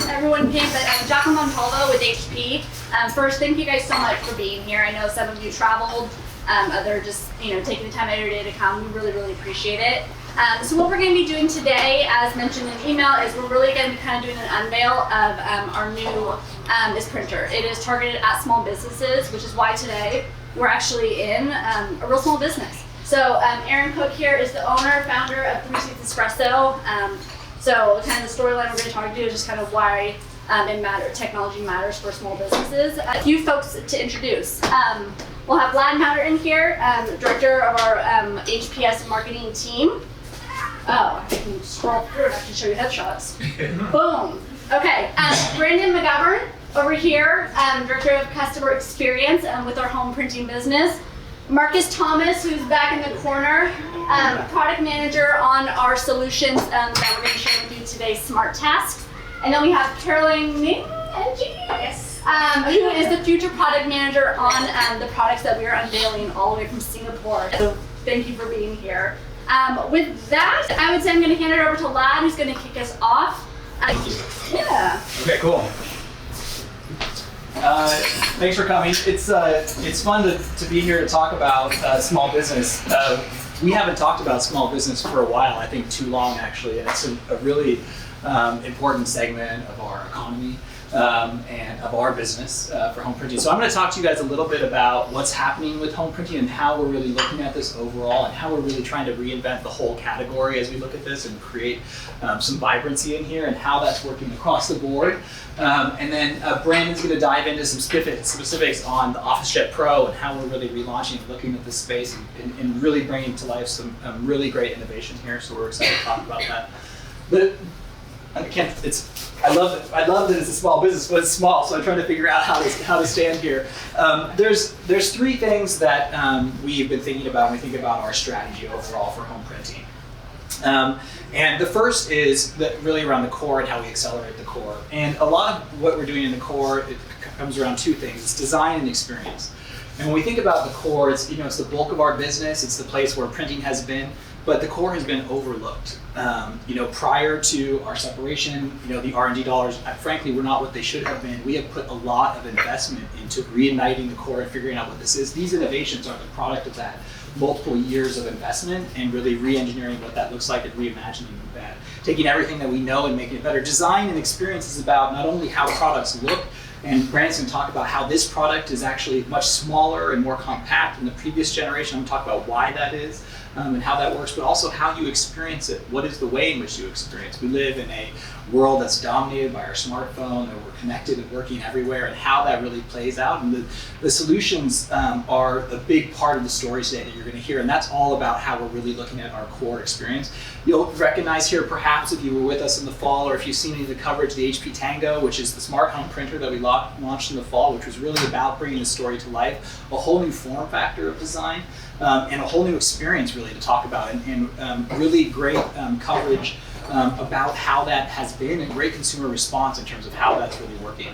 everyone came, but Giacomo Montalvo with HP. First, thank you guys so much for being here. I know some of you traveled, other just taking the time out of your day to come. We really, really appreciate it. So what we're going to be doing today, as mentioned in the email, is we're really going to be kind of doing an unveil of our new this printer. It is targeted at small businesses, which is why today we're actually in a real small business. So Aaron Cook here is the owner, founder of 360 Espresso. So kind of the storyline we're going to talk to is just kind of why technology matters for small businesses. A few folks to introduce. We'll have Vlad Mauder in here, director of our HPS marketing team. Oh, I can scroll through and I can show you headshots. Boom. Okay, Brandon McGovern over here, director of customer experience with our home printing business. Marcus Thomas, who's back in the corner, product manager on our solutions that we're going to share with you today, Smart Tasks. And then we have Caroline Ning, yes. Who is the future product manager on the products that we are unveiling all the way from Singapore. So thank you for being here. With that, I would say I'm going to hand it over to Lad, who's going to kick us off. Yeah. Okay, cool. Thanks for coming. It's fun to be here to talk about small business. We haven't talked about small business for a while, I think too long actually, and it's a really important segment of our economy and of our business for home printing. So I'm going to talk to you guys a little bit about what's happening with home printing and how we're really looking at this overall and how we're really trying to reinvent the whole category as we look at this and create some vibrancy in here and how that's working across the board. And then Brandon's going to dive into some specifics on the OfficeJet Pro and how we're really relaunching and looking at this space and really bringing to life some really great innovation here. So we're excited to talk about that. But I love that it's a small business, but it's small, so I'm trying to figure out how to stand here. There's three things that we've been thinking about when we think about our strategy overall for home printing. And the first is really around the core and how we accelerate the core. And a lot of what we're doing in the core, it comes around two things. It's design and experience. And when we think about the core, it's the bulk of our business. It's the place where printing has been, but the core has been overlooked. Prior to our separation, the R&D dollars, frankly, were not what they should have been. We have put a lot of investment into reigniting the core and figuring out what this is. These innovations are the product of that multiple years of investment and really re-engineering what that looks like and reimagining that. Taking everything that we know and making it better. Design and experience is about not only how products look, and Brandon's going to talk about how this product is actually much smaller and more compact than the previous generation. I'm going to talk about why that is and how that works, but also how you experience it. What is the way in which you experience? We live in a world that's dominated by our smartphone, and we're connected and working everywhere, and how that really plays out. And the solutions are a big part of the story today that you're going to hear, and that's all about how we're really looking at our core experience. You'll recognize here, perhaps if you were with us in the fall, or if you've seen any of the coverage, the HP Tango, which is the smart home printer that we launched in the fall, which was really about bringing the story to life, a whole new form factor of design, and a whole new experience really to talk about, and really great coverage about how that has been and great consumer response in terms of how that's really working.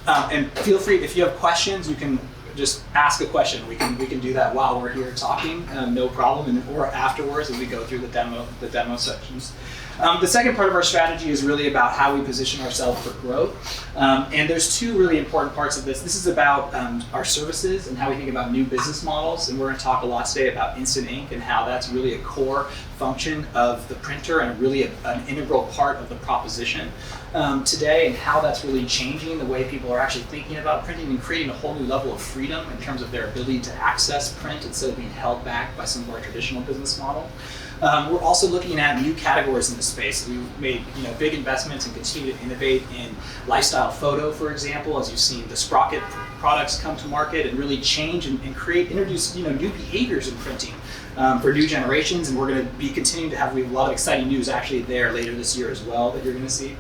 And feel free, if you have questions, you can just ask a question. We can do that while we're here talking, no problem, or afterwards as we go through the demo sections. The second part of our strategy is really about how we position ourselves for growth. And there's two really important parts of this. This is about our services and how we think about new business models. And we're going to talk a lot today about instant ink and how that's really a core function of the printer and really an integral part of the proposition today, and how that's really changing the way people are actually thinking about printing and creating a whole new level of freedom in terms of their ability to access print instead of being held back by some of our traditional business model. We're also looking at new categories in the space. We've made big investments and continue to innovate in lifestyle photo, for example, as you've seen the Sprocket products come to market and really change and introduce new behaviors in printing for new generations. And we're going to be continuing to have a lot of exciting news actually there later this year as well that you're going to see.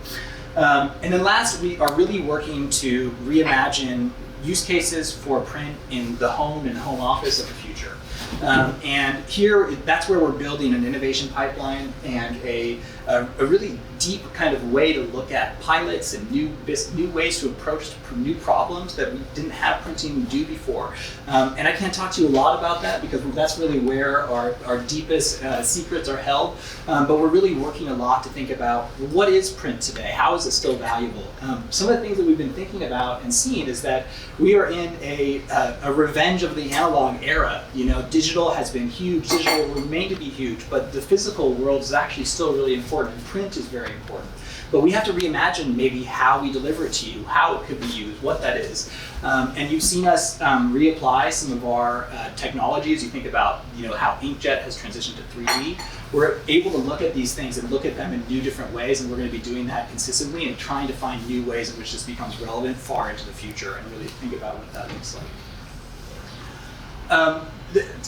And then last, we are really working to reimagine use cases for print in the home and home office of the future. And here, that's where we're building an innovation pipeline and a a really deep kind of way to look at pilots and new ways to approach new problems that we didn't have printing do before. And I can't talk to you a lot about that because that's really where our deepest secrets are held. But we're really working a lot to think about what is print today? How is it still valuable? Some of the things that we've been thinking about and seeing is that we are in a revenge of the analog era. Digital has been huge, digital will remain to be huge, but the physical world is actually still really important, and print is very important. But we have to reimagine maybe how we deliver it to you, how it could be used, what that is. And you've seen us reapply some of our technologies. You think about how inkjet has transitioned to 3D. We're able to look at these things and look at them in new different ways, and we're going to be doing that consistently and trying to find new ways in which this becomes relevant far into the future and really think about what that looks like.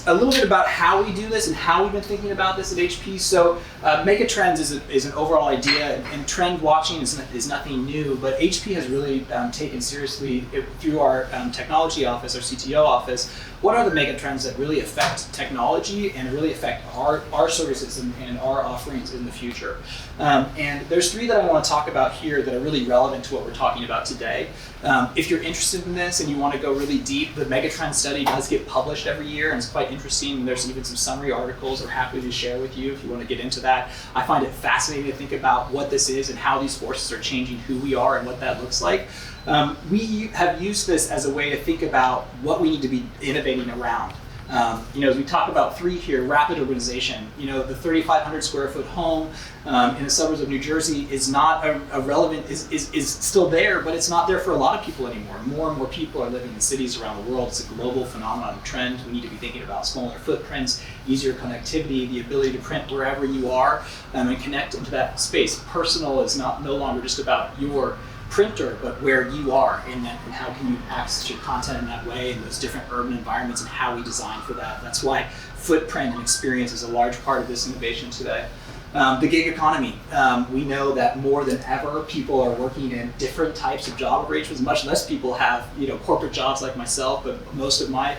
A little bit about how we do this and how we've been thinking about this at HP. So megatrends is an overall idea, and trend watching is nothing new, but HP has really taken seriously through our technology office, our CTO office, what are the megatrends that really affect technology and really affect our services and our offerings in the future. And there's three that I want to talk about here that are really relevant to what we're talking about today. If you're interested in this and you want to go really deep, the megatrend study does get published every year and it's quite interesting. There's even some summary articles we're happy to share with you if you want to get into that. I find it fascinating to think about what this is and how these forces are changing who we are and what that looks like. We have used this as a way to think about what we need to be innovating around. As we talk about three here, rapid urbanization. The 3,500 square foot home in the suburbs of New Jersey is not is still there, but it's not there for a lot of people anymore. More and more people are living in cities around the world. It's a global phenomenon, trend. We need to be thinking about smaller footprints, easier connectivity, the ability to print wherever you are and connect into that space. Personal is no longer just about your printer, but where you are and how can you access your content in that way in those different urban environments and how we design for that. That's why footprint and experience is a large part of this innovation today. The gig economy. We know that more than ever, people are working in different types of job arrangements. Much less people have, corporate jobs like myself, but most of my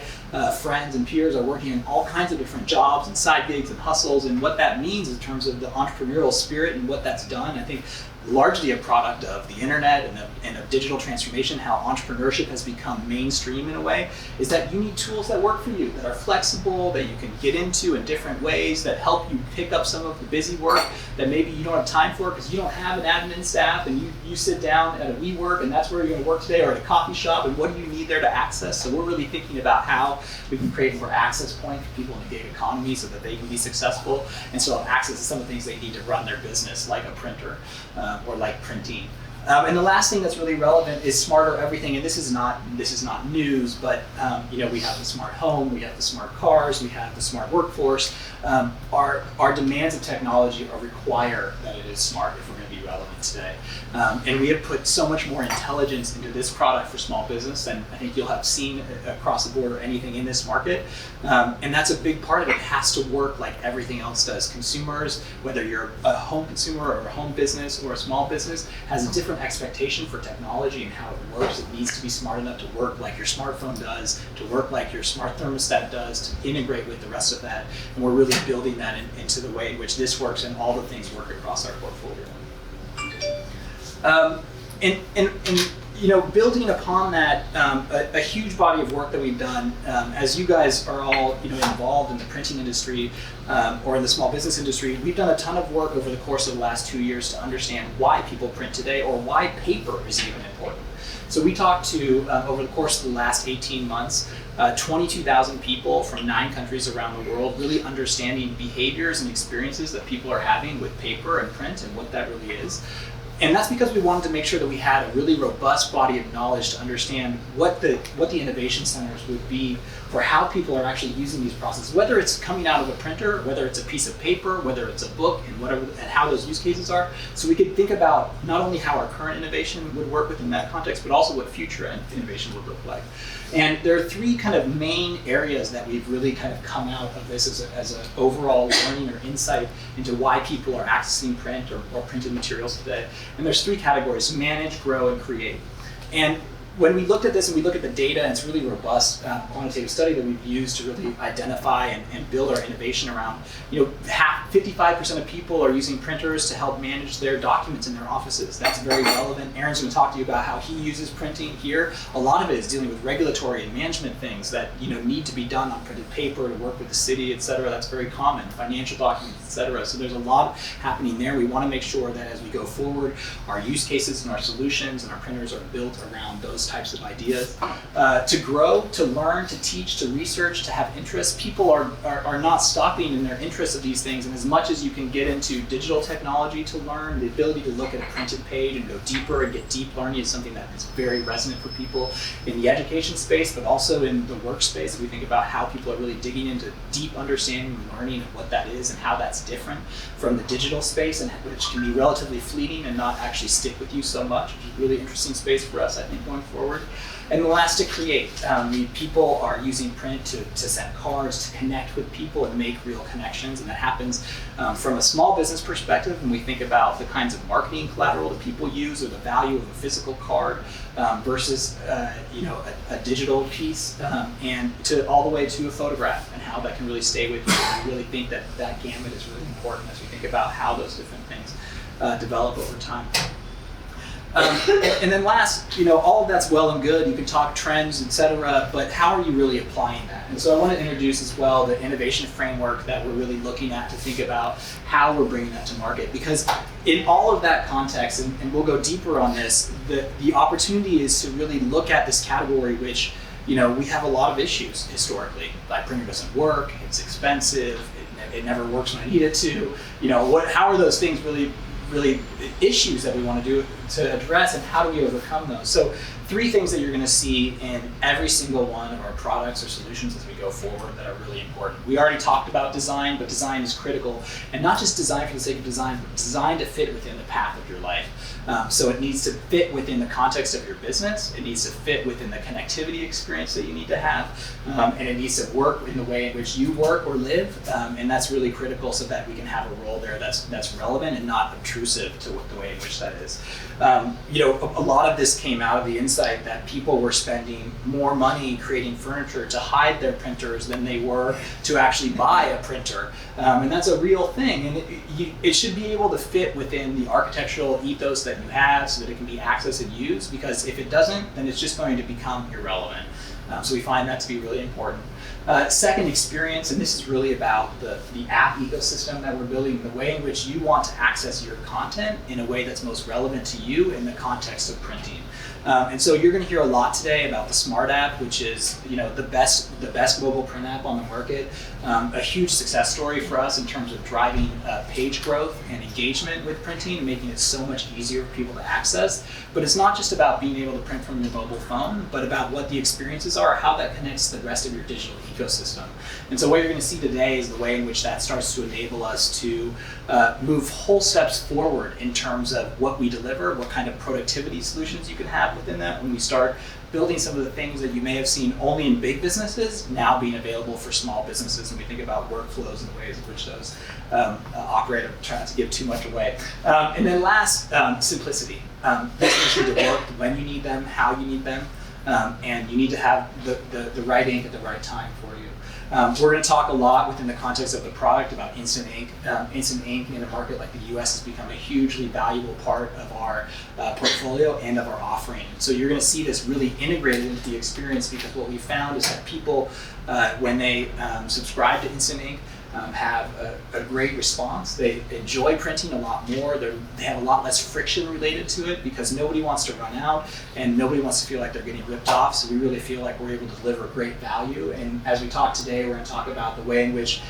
friends and peers are working in all kinds of different jobs and side gigs and hustles. And what that means in terms of the entrepreneurial spirit and what that's done, I think largely a product of the internet and of digital transformation, how entrepreneurship has become mainstream in a way, is that you need tools that work for you, that are flexible, that you can get into in different ways, that help you pick up some of the busy work that maybe you don't have time for because you don't have an admin staff and you sit down at a WeWork and that's where you're going to work today, or at a coffee shop, and what do you need there to access? So we're really thinking about how we can create more access points for people in the gig economy so that they can be successful and still have access to some of the things they need to run their business, like a printer. Or like printing. And the last thing that's really relevant is smarter everything. And this is not news, but we have the smart home, we have the smart cars, we have the smart workforce. Our demands of technology require that it is smart if we're going to be relevant today. And we have put so much more intelligence into this product for small business than I think you'll have seen across the board or anything in this market. And that's a big part of it. It has to work like everything else does. Consumers, whether you're a home consumer or a home business or a small business, has a different expectation for technology and how it works. It needs to be smart enough to work like your smartphone does, to work like your smart thermostat does, to integrate with the rest of that. And we're really building that into the way in which this works and all the things work across our portfolio. Building upon that, a huge body of work that we've done, as you guys are all involved in the printing industry or in the small business industry, we've done a ton of work over the course of the last 2 years to understand why people print today or why paper is even important. So we talked to, over the course of the last 18 months, 22,000 people from 9 countries around the world, really understanding behaviors and experiences that people are having with paper and print and what that really is. And that's because we wanted to make sure that we had a really robust body of knowledge to understand what the innovation centers would be for how people are actually using these processes, whether it's coming out of a printer, whether it's a piece of paper, whether it's a book, and how those use cases are. So we could think about not only how our current innovation would work within that context, but also what future innovation would look like. And there are 3 kind of main areas that we've really kind of come out of this as an overall learning or insight into why people are accessing print or printed materials today. And there's 3 categories: manage, grow, and create. And when we looked at this and we look at the data, and it's really robust quantitative study that we've used to really identify and build our innovation around. 55% of people are using printers to help manage their documents in their offices. That's very relevant. Aaron's going to talk to you about how he uses printing here. A lot of it is dealing with regulatory and management things that need to be done on printed paper to work with the city, et cetera. That's very common. Financial documents, et cetera. So there's a lot happening there. We want to make sure that as we go forward, our use cases and our solutions and our printers are built around those types of ideas. To grow, to learn, to teach, to research, to have interest. People are not stopping in their interest of these things, and as much as you can get into digital technology to learn, the ability to look at a printed page and go deeper and get deep learning is something that is very resonant for people in the education space, but also in the workspace. We think about how people are really digging into deep understanding and learning of what that is and how that's different from the digital space, and which can be relatively fleeting and not actually stick with you so much, which is a really interesting space for us, I think, going forward. And the last, to create. People are using print to send cards, to connect with people and make real connections, and that happens from a small business perspective when we think about the kinds of marketing collateral that people use or the value of a physical card versus a digital piece, and to all the way to a photograph and how that can really stay with you. And we really think that gamut is really important as we think about how those different things develop over time. And then last, all of that's well and good. You can talk trends, et cetera, but how are you really applying that? And so I want to introduce as well the innovation framework that we're really looking at to think about how we're bringing that to market. Because in all of that context, and we'll go deeper on this, the opportunity is to really look at this category, which we have a lot of issues historically. Like, printer doesn't work, it's expensive, it never works when I need it to. How are those things really issues that we want to address, and how do we overcome those? So 3 things that you're going to see in every single one of our products or solutions as we go forward that are really important. We already talked about design, but design is critical, and not just design for the sake of design, but design to fit within the path of your life. So it needs to fit within the context of your business, it needs to fit within the connectivity experience that you need to have, and it needs to work in the way in which you work or live, and that's really critical so that we can have a role there that's relevant and not obtrusive to the way in which that is. A lot of this came out of the insight that people were spending more money creating furniture to hide their printers than they were to actually buy a printer. And that's a real thing. And it should be able to fit within the architectural ethos that you have so that it can be accessed and used, because if it doesn't, then it's just going to become irrelevant. So we find that to be really important. Second, experience, and this is really about the app ecosystem that we're building, the way in which you want to access your content in a way that's most relevant to you in the context of printing. And so you're going to hear a lot today about the Smart App, which is the best mobile print app on the market. A huge success story for us in terms of driving page growth and engagement with printing and making it so much easier for people to access. But it's not just about being able to print from your mobile phone, but about what the experiences are, how that connects to the rest of your digital ecosystem. And so what you're going to see today is the way in which that starts to enable us to move whole steps forward in terms of what we deliver, what kind of productivity solutions you can have within that when we start building some of the things that you may have seen only in big businesses now being available for small businesses, and we think about workflows and the ways in which those operate. I'm trying not to give too much away. And then last, simplicity. Things need to work when you need them, how you need them, and you need to have the right ink at the right time for you. We're going to talk a lot within the context of the product about instant ink. Instant ink in a market like the US has become a hugely valuable part of our portfolio and of our offering. So you're going to see this really integrated into the experience, because what we found is that people, when they subscribe to instant ink, have a great response. They enjoy printing a lot more. They have a lot less friction related to it, because nobody wants to run out and nobody wants to feel like they're getting ripped off. So we really feel like we're able to deliver great value. And as we talk today, we're going to talk about the way in which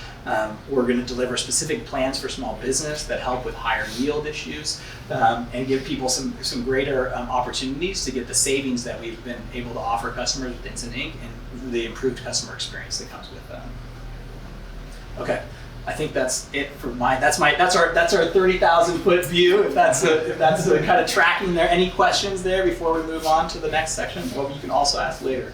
we're going to deliver specific plans for small business that help with higher yield issues, and give people some greater opportunities to get the savings that we've been able to offer customers with instant ink and the improved customer experience that comes with that. Okay, I think that's it for that's our 30,000 foot view. If that's the kind of tracking there. Any questions there before we move on to the next section? Well, you can also ask later.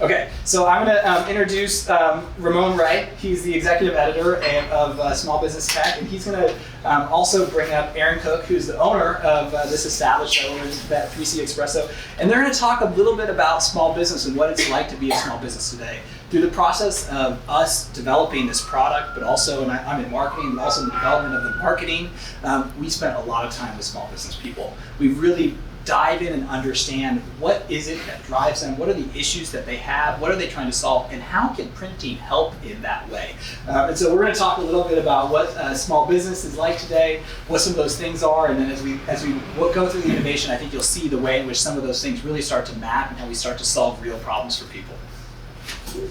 Okay, so I'm going to introduce Ramon Wright. He's the executive editor of Small Business Tech, and he's going to also bring up Aaron Cook, who's the owner of this establishment, that 3C Espresso, and they're going to talk a little bit about small business and what it's like to be a small business today. Through the process of us developing this product, but also, and I'm in marketing, but also in the development of the marketing, we spent a lot of time with small business people. We really dive in and understand what is it that drives them, what are the issues that they have, what are they trying to solve, and how can printing help in that way. And so we're going to talk a little bit about what small business is like today, what some of those things are, and then as we go through the innovation, I think you'll see the way in which some of those things really start to map and how we start to solve real problems for people.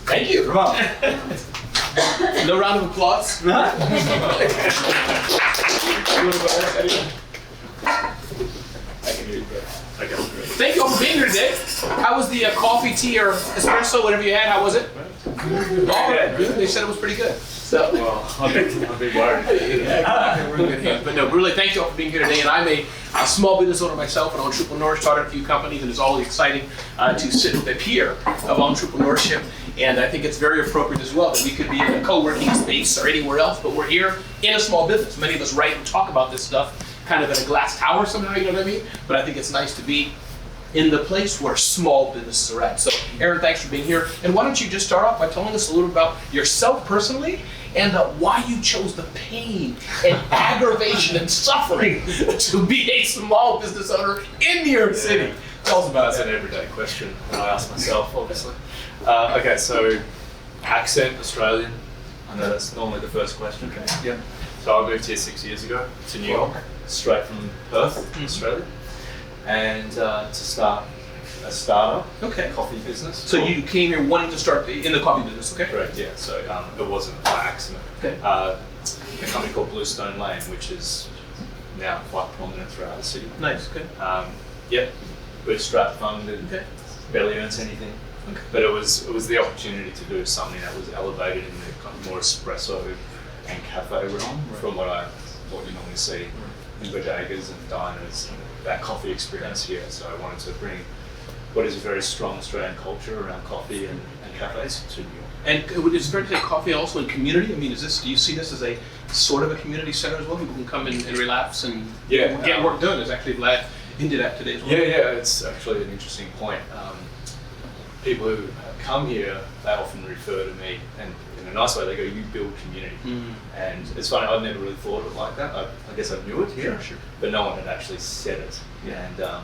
Thank you. Ramon. No round of applause. You want to go ahead, anyone? Okay. Thank you all for being here today. How was the coffee, tea, or espresso, whatever you had? How was it? Good. They said it was pretty good. So, Well, I'll be worried. yeah, we're in good hands. But no, really, thank you all for being here today. And I'm a small business owner myself, an entrepreneur, started a few companies, and it's always exciting to sit with a peer of entrepreneurship. And I think it's very appropriate as well that we could be in a co-working space or anywhere else, but we're here in a small business. Many of us write and talk about this stuff kind of in a glass tower somehow, you know what I mean? But I think it's nice to be in the place where small businesses are at. So Aaron, thanks for being here. And why don't you just start off by telling us a little about yourself personally and why you chose the pain and aggravation and suffering to be a small business owner in New York City. Tell us about That's it. an everyday question that I ask myself, obviously. Okay, so accent, Australian. I know that's normally the first question. Okay. Yeah. So I moved here 6 years ago to New York, straight from Perth, Australia, and to start a startup coffee business. So you came here wanting to start in the coffee business, okay? Correct, yeah. So it wasn't by accident. Okay. A company called Bluestone Lane, which is now quite prominent throughout the city. Nice, good. Yeah, bootstrap funded, barely earns anything. Okay. But it was the opportunity to do something that was elevated in the kind of more espresso and cafe realm from what you normally see in bodegas and diners, and that coffee experience here. So I wanted to bring what is a very strong Australian culture around coffee and cafes to New York. And is it fair to say coffee also in community? I mean, do you see this as a sort of a community center as well? People can come in and relax and get work done. As actually Vlad hinted at today as well. Yeah, it's actually an interesting point. People who come here, they often refer to me, and in a nice way, they go, "You build community." And it's funny, I'd never really thought of it like that. I guess I knew it here, but no one had actually said it. Yeah. And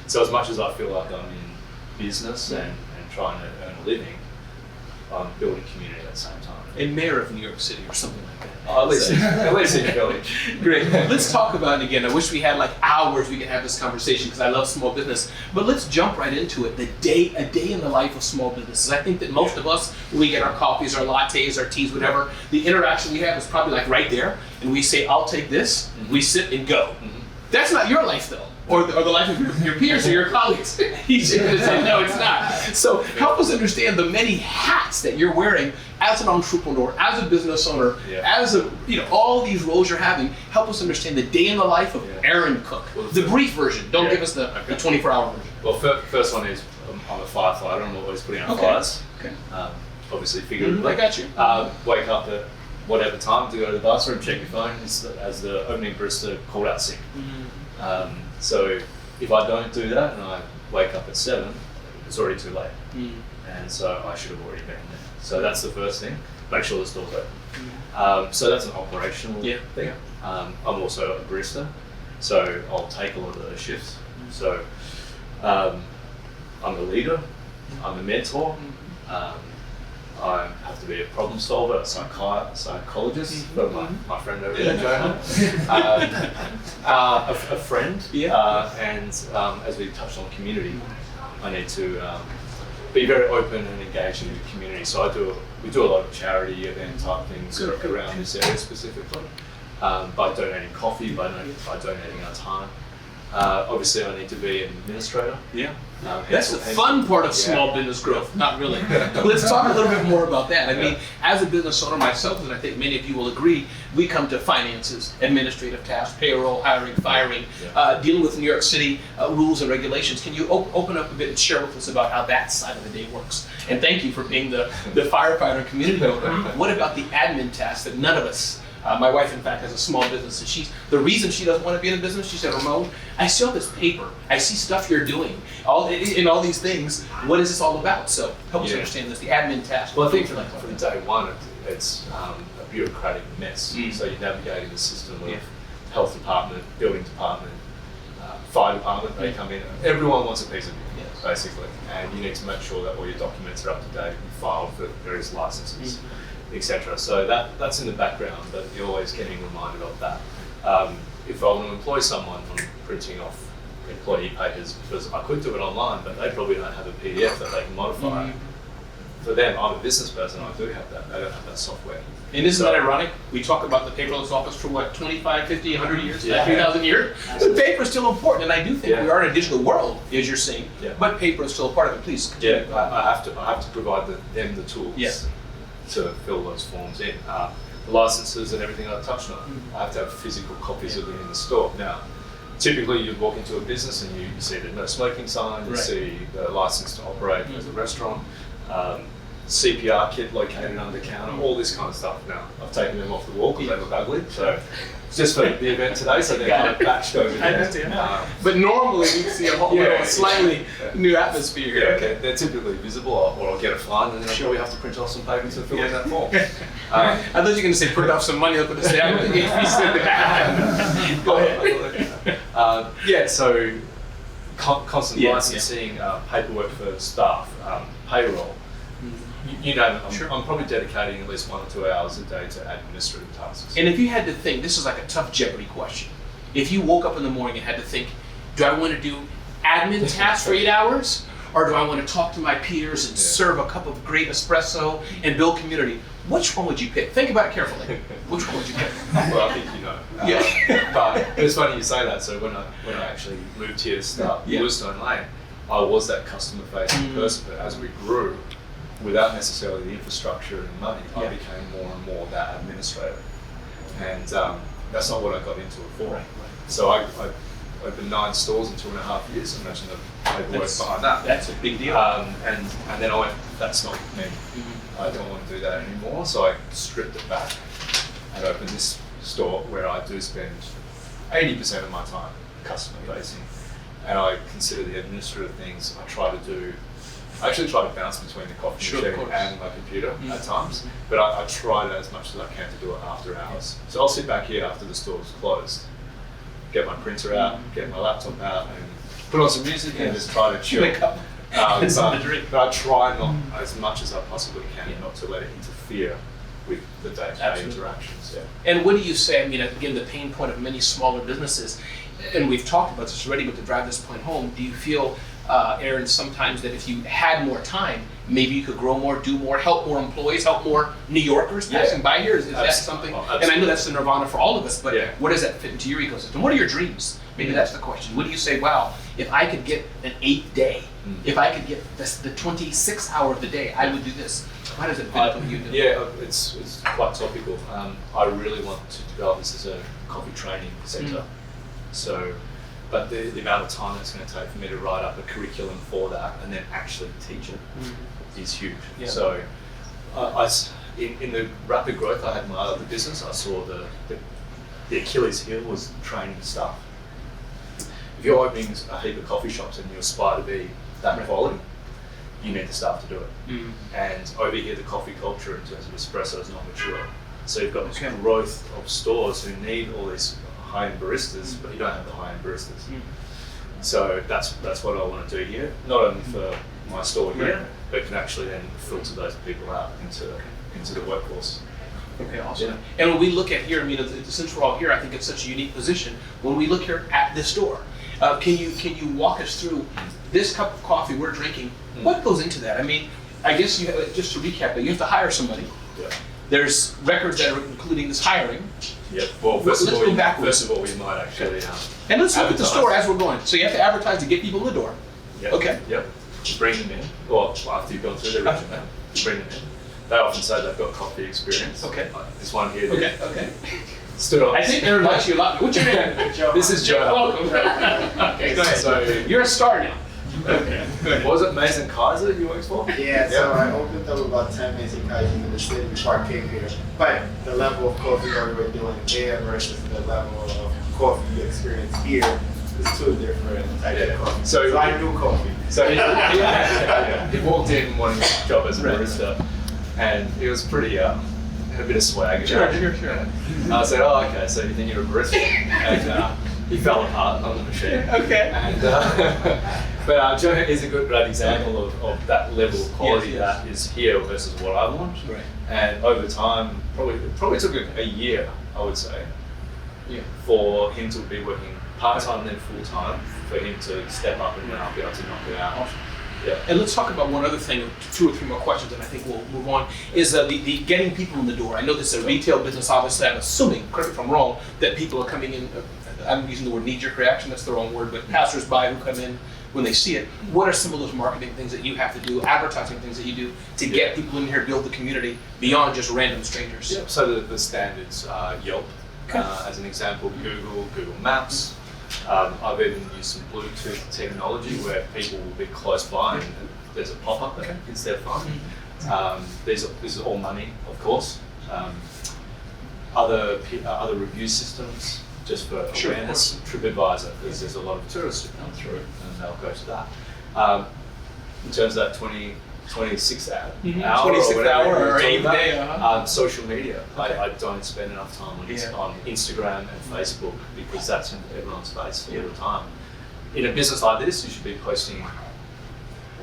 so as much as I feel like I'm in business and trying to earn a living, I'm building community at the same time. A mayor of New York City or something like that. At least in the village. Great. Let's talk about it again. I wish we had like hours we could have this conversation because I love small business. But let's jump right into it. A day in the life of small businesses. I think that most of us, when we get our coffees, our lattes, our teas, whatever, the interaction we have is probably like right there. And we say, "I'll take this." We sit and go. That's not your life though. Or the life of your peers or your colleagues. He's going to say, no, it's not. So help us understand the many hats that you're wearing as an entrepreneur, as a business owner, as all these roles you're having. Help us understand the day in the life of Aaron Cook. Well, the brief version. Don't give us the 24-hour version. Well, first one is I'm a firefighter. I'm always putting out fires. Okay. Obviously, figuratively. I got you. Wake up at whatever time to go to the bathroom, check your phone as the opening barista called out sick. So if I don't do that and I wake up at 7, it's already too late. And so I should have already been there. So that's the first thing. Make sure the store's open. So that's an operational thing. I'm also a barista, so I'll take a lot of those shifts. So I'm a leader, I'm a mentor, I have to be a problem solver, a psychologist, for my friend over there, Jonah. A friend, and as we touched on community, I need to be very open and engaged in the community. So we do a lot of charity event type things around this area specifically, by donating coffee, by donating our time. Obviously, I need to be an administrator. Yeah. That's the fun part of small business growth, not really. Let's talk a little bit more about that. I mean, as a business owner myself, and I think many of you will agree, we come to finances, administrative tasks, payroll, hiring, firing, dealing with New York City rules and regulations. Can you open up a bit and share with us about how that side of the day works? And thank you for being the firefighter community owner. What about the admin tasks that none of us, my wife, in fact, has a small business, and the reason she doesn't want to be in a business, she said, Ramon, I see all this paper, I see stuff you're doing, all these things. What is this all about? So help us understand this, the admin task. Well, I think from day one, it's a bureaucratic mess. So you're navigating the system of health department, building department, fire department, they come in. Everyone wants a piece of you, basically. And you need to make sure that all your documents are up to date and filed for various licenses. Etc. So that's in the background, but you're always getting reminded of that. If I want to employ someone, I'm printing off employee papers because I could do it online, but they probably don't have a PDF that they can modify. For them, I'm a business person, I do have that. They don't have that software. And isn't that ironic? We talk about the paperless office for what, 25, 50, 100 years, 3,000 years? The paper is still important, and I do think we are in a digital world, as you're saying, but paper is still a part of it. Please continue. I have to provide them the tools. To fill those forms in. The licenses and everything I touched on, I have to have physical copies of them in the store. Now, typically you walk into a business and you see the no smoking sign, you see the license to operate as a restaurant, CPR kit located under the counter, all this kind of stuff. Now, I've taken them off the wall because they look ugly, so it's just for the event today, so they're kind of batched over there. But normally you see a whole slightly new atmosphere here. Okay. They're typically visible, or I'll get a fine, and then I'll probably have to print off some paper to fill in that form. I thought you were going to say print off some money, look what to say. Go ahead. So constant licensing, paperwork for staff, payroll. You know, I'm probably dedicating at least 1 or 2 hours a day to administrative tasks. And if you had to think, this is like a tough Jeopardy question. If you woke up in the morning and had to think, do I want to do admin tasks for 8 hours? Or do I want to talk to my peers and serve a cup of great espresso and build community? Which one would you pick? Think about it carefully. Which one would you pick? Well, I think you know. But it's funny you say that. So when I actually moved here to start Bluestone Lane, I was that customer-facing person. But as we grew, without necessarily the infrastructure and money, I became more and more that administrator. And that's not what I got into it for. So I opened 9 stores in 2.5 years. Imagine the paperwork behind that. That's a big deal. And then I went, that's not me. I don't want to do that anymore. So I stripped it back and opened this store where I do spend 80% of my time customer facing. And I consider the administrative things I actually try to bounce between the coffee machine and my computer at times, but I try as much as I can to do it after hours. So I'll sit back here after the store's closed, get my printer out, get my laptop out, and put on some music and just try to chill. But I try not, as much as I possibly can, not to let it interfere with the day-to-day interactions. And what do you say, I mean, again, the pain point of many smaller businesses, and we've talked about this already, but to drive this point home, do you feel, Aaron, sometimes that if you had more time, maybe you could grow more, do more, help more employees, help more New Yorkers passing by here? Is that something? And I know that's the nirvana for all of us, but where does that fit into your ecosystem? What are your dreams? Maybe that's the question. What do you say, wow, if I could get an 8-day, if I could get the 26 hour of the day, I would do this. How does it fit into what you do? Yeah, it's quite topical. I really want to develop this as a coffee training centre. So, but the amount of time it's going to take for me to write up a curriculum for that and then actually teach it is huge. So, in the rapid growth I had in my other business, I saw the Achilles heel was training staff. If you're opening a heap of coffee shops and you aspire to be that quality, you need the staff to do it. And over here, the coffee culture in terms of espresso is not mature. So you've got this growth of stores who need all these high-end baristas, but you don't have the high-end baristas. So that's what I want to do here, not only for my store here, but can actually then filter those people out into the workforce. Okay, awesome. And when we look at here, I mean, since we're all here, I think it's such a unique position. When we look here at this store, can you walk us through this cup of coffee we're drinking? What goes into that? I mean, I guess you just to recap, you have to hire somebody. There's records that are including this hiring. Yep. Well, Let's go backwards. First of all, we might actually. And let's look at the advertise. store as we're going. So you have to advertise to get people in the door. Yep. Okay. Yep. Bring them in. Well, after you've gone through their resume, you bring them in. They often say they've got coffee experience. Okay. Like this one here. Okay. Stood on. I think everyone likes you a lot. What's your name? This is Joe. Welcome. Okay, go ahead. So You're a star now. Okay. Good. was it Mason Kaiser you worked for? Yeah, so I opened up about 10 Geekazine in the city before I came here. But the level of coffee that we were doing there versus the level of coffee you experience here is two different types of coffee. So I do coffee. So he walked in wanting a job as a barista, and he was pretty had a bit of swag. Sure. And I said, "Oh, okay. So you think you're a barista?" And he fell apart on the machine. Okay. And but Joe is a great example of that level of quality Yes. that is here versus what I want. Right. And over time, probably took a year, I would say, Yeah. for him to be working part-time then full-time, for him to step up and now be able to knock it out. Awesome. Yeah. And let's talk about one other thing, 2 or 3 more questions, and I think we'll move on, is the getting people in the door. I know this is a retail business, obviously. I'm assuming, correct me if I'm wrong, that people are coming in, I'm using the word knee-jerk reaction, that's the wrong word, but passers-by who come in when they see it. What are some of those marketing things that you have to do, advertising things that you do to get people in here, build the community beyond just random strangers? Yep. So the standards are Yelp, as an example, Google Maps. I've even used some Bluetooth technology where people will be close by and there's a pop-up that hits their phone. This is all money, of course. Other review systems, just for awareness. TripAdvisor, because there's a lot of tourists who come through and they'll go to that. In terms of that 26th hour, 26th hour or any any day. social media. Okay. I don't spend enough time on Instagram and Facebook because that's in everyone's face all the time. In a business like this, you should be posting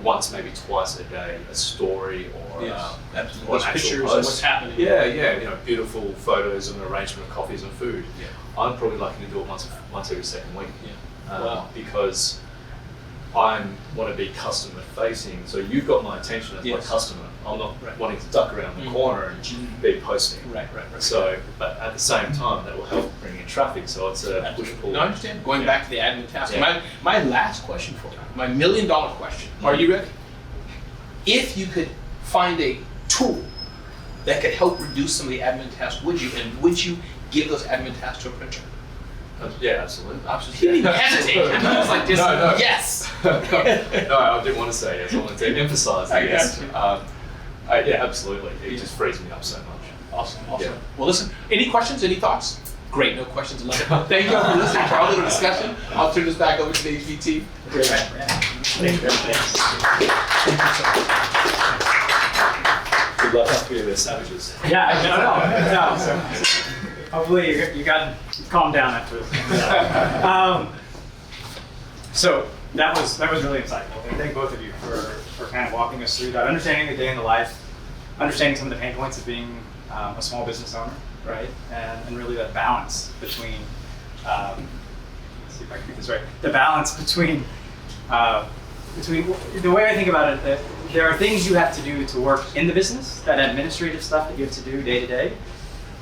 once, maybe twice a day, a story or absolutely. or an Those actual pictures post. and what's happening. Yeah, beautiful photos and arrangement of coffees and food. Yeah. I'm probably lucky to do it once every second week. Yeah. Wow. Because I want to be customer facing, so you've got my attention as my customer. I'm not wanting to duck around the corner and be posting. Right. So, but at the same time, that will help bring in traffic. So it's a push-pull. No, I understand. Going back to the admin task. Yeah. My last question for you, my $1 million question. Are you ready? If you could find a tool that could help reduce some of the admin tasks, would you? And would you give those admin tasks to a printer? Yeah, absolutely. You didn't even hesitate. I was like, No. yes. No, I didn't want to say yes. I wanted to emphasize that yes. Yeah, absolutely. It just frees me up so much. Awesome. Yeah. Well, listen, any questions, any thoughts? Great, no questions. Love it. Thank you all for listening to our little discussion. I'll turn this back over to the HV team. Great. Thank you. Good luck up here, the savages. Yeah, no. So, hopefully you got calmed down after this. So that was really insightful. And thank both of you for kind of walking us through that, understanding the day in the life, understanding some of the pain points of being a small business owner, right? And really that balance between, let's see if I can get this right, the balance between the way I think about it, that there are things you have to do to work in the business, that administrative stuff that you have to do day to day,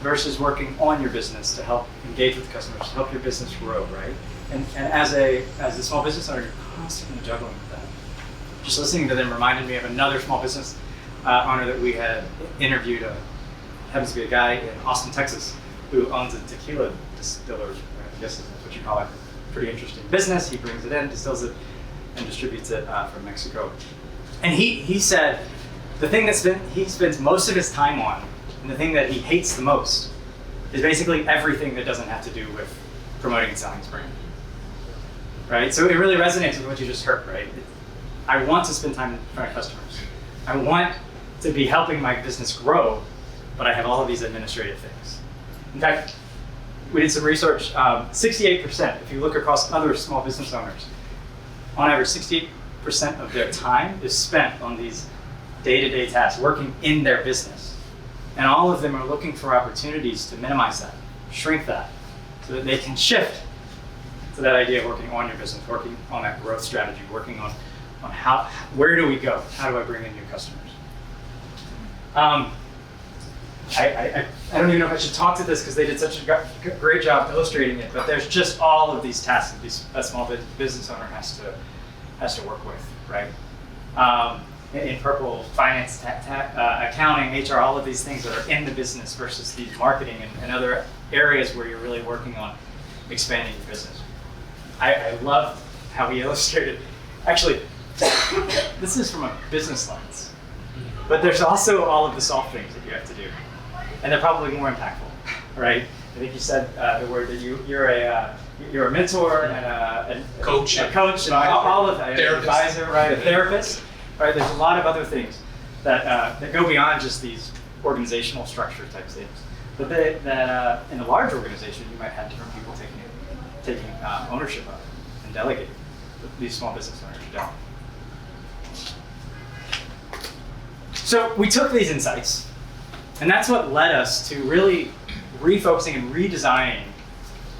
versus working on your business to help engage with customers, to help your business grow, right? And as a small business owner, you're constantly juggling with that. Just listening to them reminded me of another small business owner that we had interviewed. Happens to be a guy in Austin, Texas, who owns a tequila distillery. I guess that's what you call it. Pretty interesting business. He brings it in, distills it, and distributes it from Mexico. And he said the thing he spends most of his time on, and the thing that he hates the most, is basically everything that doesn't have to do with promoting and selling his brand. Right? So it really resonates with what you just heard, right? I want to spend time in front of customers. I want to be helping my business grow, but I have all of these administrative things. In fact, we did some research, 68%, if you look across other small business owners, on average, 68% of their time is spent on these day-to-day tasks, working in their business. And all of them are looking for opportunities to minimize that, shrink that, so that they can shift to that idea of working on your business, working on that growth strategy, working on where do we go? How do I bring in new customers? I don't even know if I should talk to this because they did such a great job illustrating it, but there's just all of these tasks that a small business owner has to work with, right? In purple, finance, accounting, HR, all of these things that are in the business versus these marketing and other areas where you're really working on expanding your business. I love how he illustrated. Actually, this is from a business lens, but there's also all of the soft things that you have to do, and they're probably more impactful, right? I think you said the word that you're a mentor and a coach, and all of that, an advisor, right? A therapist, right? There's a lot of other things that go beyond just these organizational structure type things. But that in a large organization, you might have different people taking ownership of it and delegating. These small business owners don't. So we took these insights, and that's what led us to really refocusing and redesigning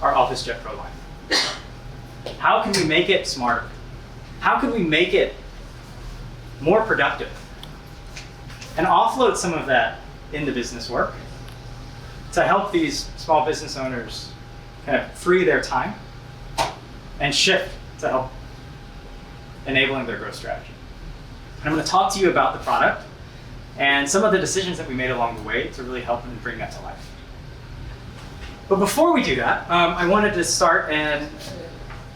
our Office Jet Pro line. How can we make it smarter? How can we make it more productive? And offload some of that into business work to help these small business owners kind of free their time and shift to help enabling their growth strategy. And I'm going to talk to you about the product and some of the decisions that we made along the way to really help and bring that to life. But before we do that, I wanted to start, and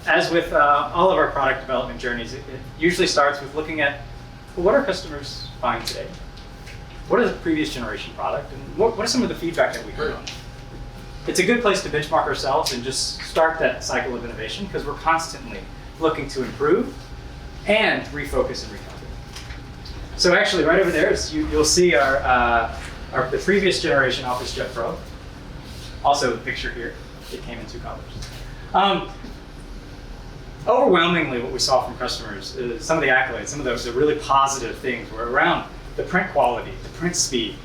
as with all of our product development journeys, it usually starts with looking at, well, what are customers buying today? What is the previous generation product? And what are some of the feedback that we heard on it? It's a good place to benchmark ourselves and just start that cycle of innovation, because we're constantly looking to improve and refocus and recalculate. So actually, right over there, you'll see the previous generation Office Jet Pro. Also, the picture here, it came in 2 colors. Overwhelmingly, what we saw from customers is some of the accolades, some of those really positive things were around the print quality, the print speed,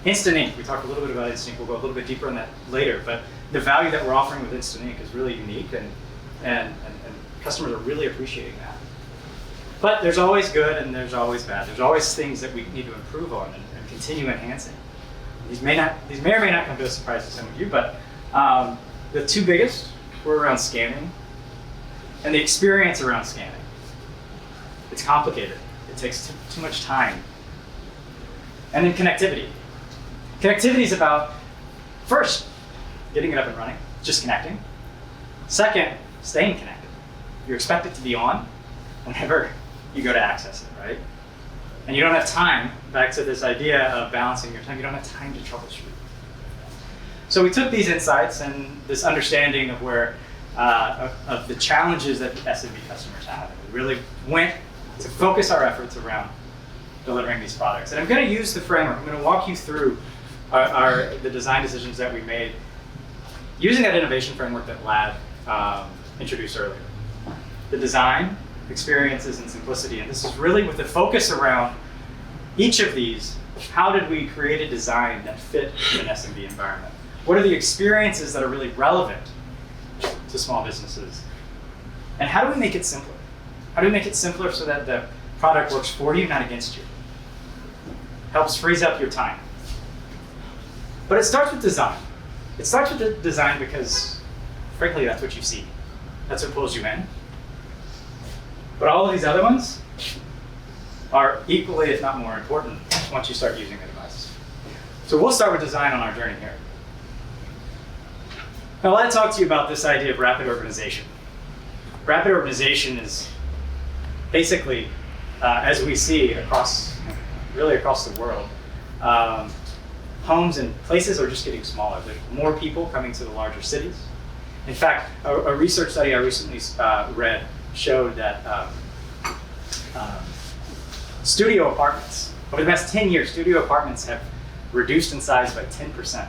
instant ink. We talked a little bit about instant ink. We'll go a little bit deeper on that later, but the value that we're offering with instant ink is really unique, and customers are really appreciating that. But there's always good and there's always bad. There's always things that we need to improve on and continue enhancing. These may or may not come to a surprise to some of you, but the 2 biggest were around scanning and the experience around scanning. It's complicated. It takes too much time. And then connectivity. Connectivity is about, first, getting it up and running, just connecting. Second, staying connected. You expect it to be on whenever you go to access it, right? And you don't have time, back to this idea of balancing your time, you don't have time to troubleshoot. So we took these insights and this understanding of where, of the challenges that SMB customers have, and we really went to focus our efforts around delivering these products. And I'm going to use the framework. I'm going to walk you through the design decisions that we made using that innovation framework that Lad introduced earlier. The design, experiences, and simplicity. And this is really with the focus around each of these. How did we create a design that fit in an SMB environment? What are the experiences that are really relevant to small businesses? And how do we make it simpler? How do we make it simpler so that the product works for you, not against you? Helps frees up your time. But it starts with design. It starts with the design because, frankly, that's what you see. That's what pulls you in. But all of these other ones are equally, if not more important, once you start using the device. So we'll start with design on our journey here. Now, let's talk to you about this idea of rapid organization. Rapid organization is basically, as we see across the world, homes and places are just getting smaller. There's more people coming to the larger cities. In fact, a research study I recently read showed that studio apartments, over the past 10 years, studio apartments have reduced in size by 10%.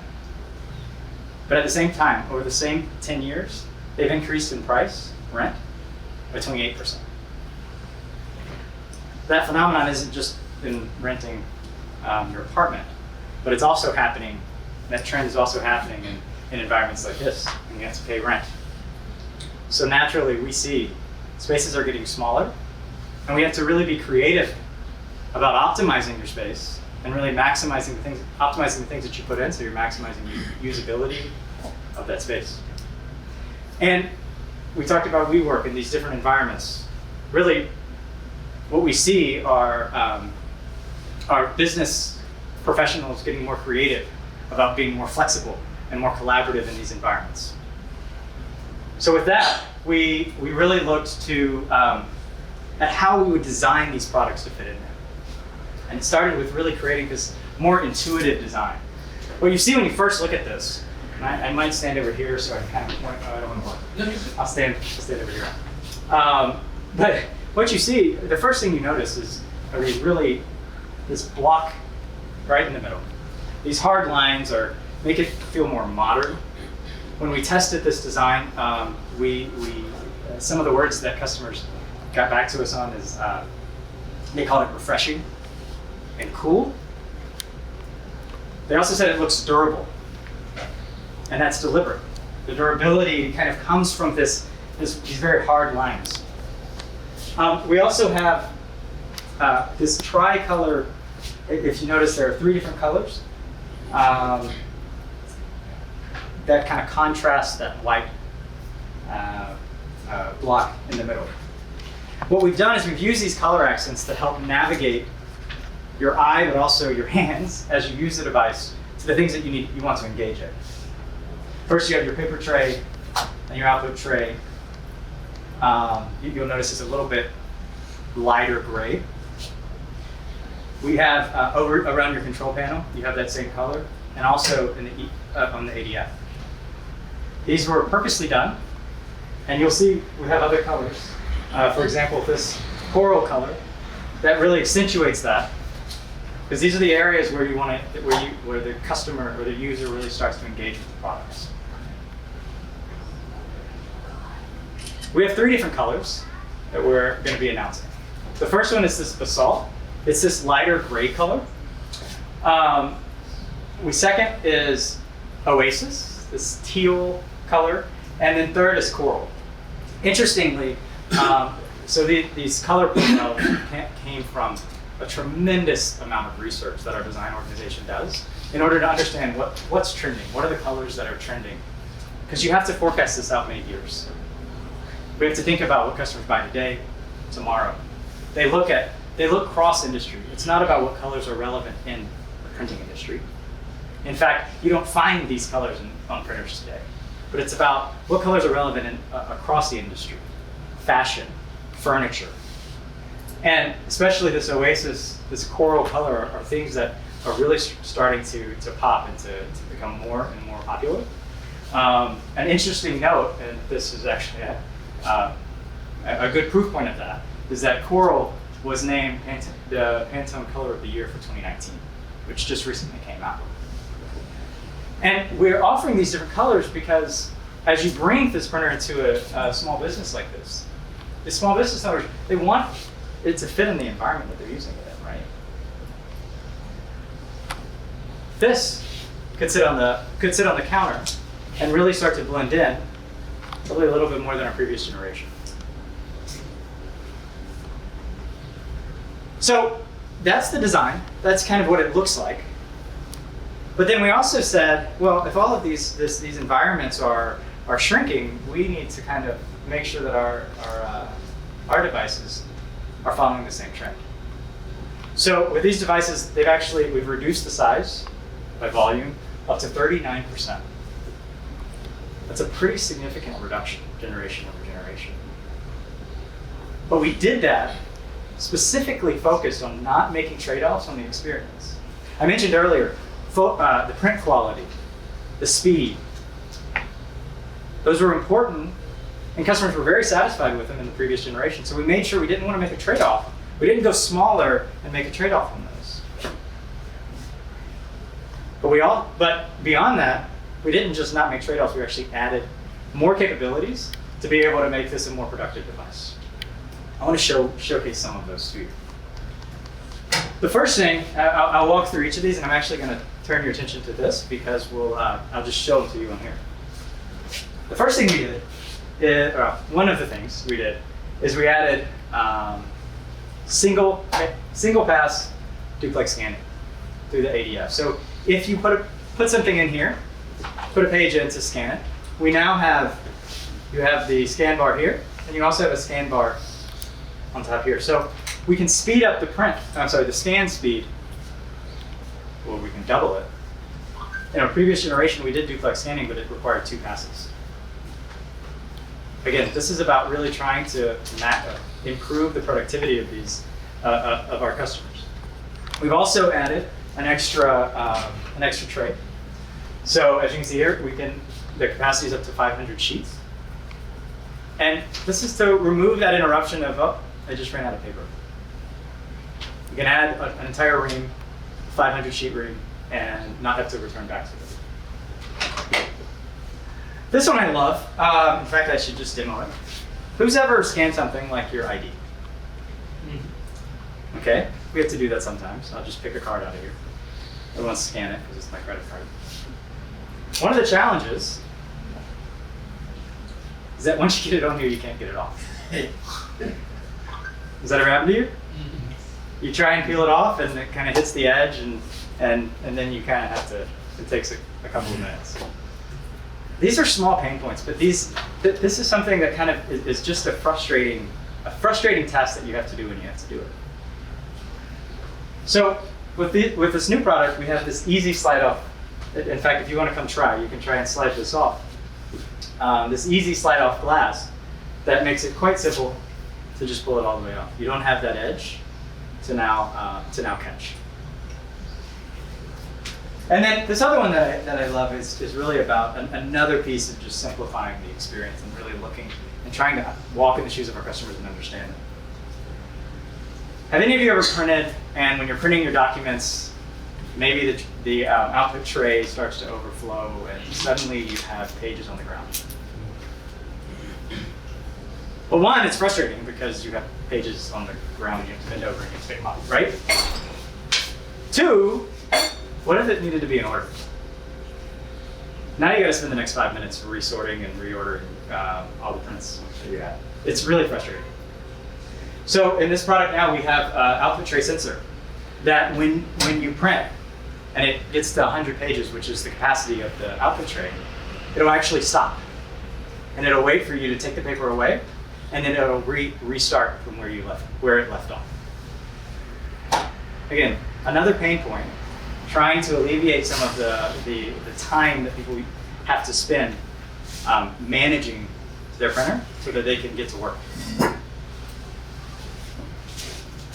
But at the same time, over the same 10 years, they've increased in price, rent, by 28%. That phenomenon isn't just in renting your apartment, but it's also happening, that trend is also happening in environments like this, and you have to pay rent. So naturally, we see spaces are getting smaller, and we have to really be creative about optimizing your space and really optimizing the things that you put in, so you're maximizing the usability of that space. And we talked about WeWork in these different environments. Really, what we see are business professionals getting more creative about being more flexible and more collaborative in these environments. So with that, we really looked to at how we would design these products to fit in there. And it started with really creating this more intuitive design. What you see when you first look at this, and I might stand over here so I can kind of point, I don't want to point. I'll stand over here. But what you see, the first thing you notice are these really, this block right in the middle. These hard lines make it feel more modern. When we tested this design, some of the words that customers got back to us on is, they called it refreshing and cool. They also said it looks durable, and that's deliberate. The durability kind of comes from these very hard lines. We also have this tri-color. If you notice, there are 3 different colors that kind of contrast that white block in the middle. What we've done is we've used these color accents to help navigate your eye, but also your hands as you use the device to the things that you want to engage in. First, you have your paper tray and your output tray. You'll notice it's a little bit lighter gray. We have around your control panel, you have that same color, and also on the ADF. These were purposely done, and you'll see we have other colors. For example, this coral color that really accentuates that, because these are the areas where where the customer or the user really starts to engage with the products. We have 3 different colors that we're going to be announcing. The first one is this basalt. It's this lighter gray color. Second is oasis, this teal color, and then third is coral. Interestingly, so these color profiles came from a tremendous amount of research that our design organization does in order to understand what's trending, what are the colors that are trending, because you have to forecast this out many years. We have to think about what customers buy today, tomorrow. They look cross industry. It's not about what colors are relevant in the printing industry. In fact, you don't find these colors on printers today, but it's about what colors are relevant across the industry, fashion, furniture. And especially this oasis, this coral color are things that are really starting to pop and to become more and more popular. An interesting note, and this is actually a good proof point of that, is that coral was named the Pantone Color of the Year for 2019, which just recently came out. And we're offering these different colors because as you bring this printer into a small business like this, the small business owners, they want it to fit in the environment that they're using it in, right? This could sit on the counter and really start to blend in, probably a little bit more than our previous generation. So that's the design. That's kind of what it looks like. But then we also said, well, if all of these environments are shrinking, we need to kind of make sure that our devices are following the same trend. So with these devices, we've reduced the size by volume up to 39%. That's a pretty significant reduction, generation over generation. But we did that specifically focused on not making trade-offs on the experience. I mentioned earlier, the print quality, the speed. Those were important, and customers were very satisfied with them in the previous generation. So we made sure we didn't want to make a trade-off. We didn't go smaller and make a trade-off on those. But beyond that, we didn't just not make trade-offs. We actually added more capabilities to be able to make this a more productive device. I want to showcase some of those to you. The first thing, I'll walk through each of these, and I'm actually going to turn your attention to this because I'll just show them to you on here. The first thing we did, one of the things we did, is we added single pass duplex scanning. through the ADF. So if you put something in here, put a page in to scan it, we now have, you have the scan bar here, and you also have a scan bar on top here. So we can speed up the scan speed, well, we can double it. In a previous generation, we did duplex scanning, but it required 2 passes. Again, this is about really trying to improve the productivity of these of our customers. We've also added an extra tray. So as you can see here, the capacity is up to 500 sheets. And this is to remove that interruption of, oh, I just ran out of paper. You can add an entire ream, 500 sheet ream, and not have to return back to it. This one I love. In fact, I should just demo it. Who's ever scanned something like your ID? Okay, we have to do that sometimes. I'll just pick a card out of here. I want to scan it because it's my credit card. One of the challenges is that once you get it on here, you can't get it off. Does that ever happen to you? You try and peel it off, and it kind of hits the edge, and then you kind of have to. It takes a couple of minutes. These are small pain points, but this is something that kind of is just a frustrating task that you have to do when you have to do it. So with this new product, we have this easy slide off. In fact, if you want to come try, you can try and slide this off. This easy slide off glass that makes it quite simple to just pull it all the way off. You don't have that edge to now catch. And then this other one that I love is really about another piece of just simplifying the experience and really looking and trying to walk in the shoes of our customers and understand them. Have any of you ever printed, and when you're printing your documents, maybe the output tray starts to overflow and suddenly you have pages on the ground? Well, one, it's frustrating because you have pages on the ground and you have to bend over and you have to pick them up, right? 2, what if it needed to be in order? Now you got to spend the next 5 minutes resorting and reordering all the prints that you have. It's really frustrating. So in this product now we have output tray sensor that when you print and it gets to 100 pages, which is the capacity of the output tray, it'll actually stop. And it'll wait for you to take the paper away, and then it'll restart from where it left off. Again, another pain point, trying to alleviate some of the time that people have to spend managing their printer so that they can get to work.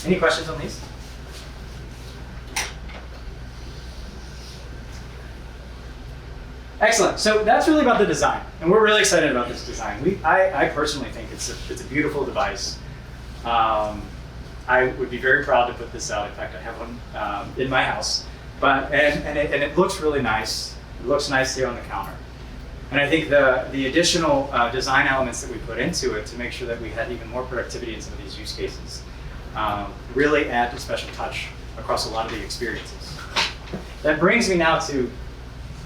Any questions on these? Excellent. So that's really about the design, and we're really excited about this design. I personally think it's a beautiful device. I would be very proud to put this out. In fact, I have one in my house. But it looks really nice. It looks nice here on the counter. And I think the additional design elements that we put into it to make sure that we had even more productivity in some of these use cases really add a special touch across a lot of the experiences. That brings me now to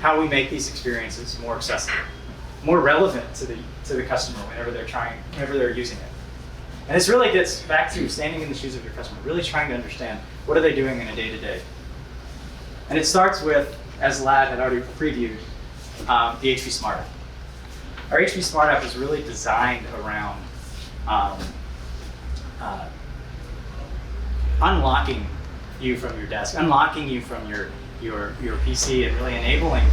how we make these experiences more accessible, more relevant to the customer whenever they're using it. And this really gets back to standing in the shoes of your customer, really trying to understand what are they doing in a day-to-day. And it starts with, as Lad had already previewed, the HP Smart App. Our HP Smart App is really designed around unlocking you from your desk, unlocking you from your PC, and really enabling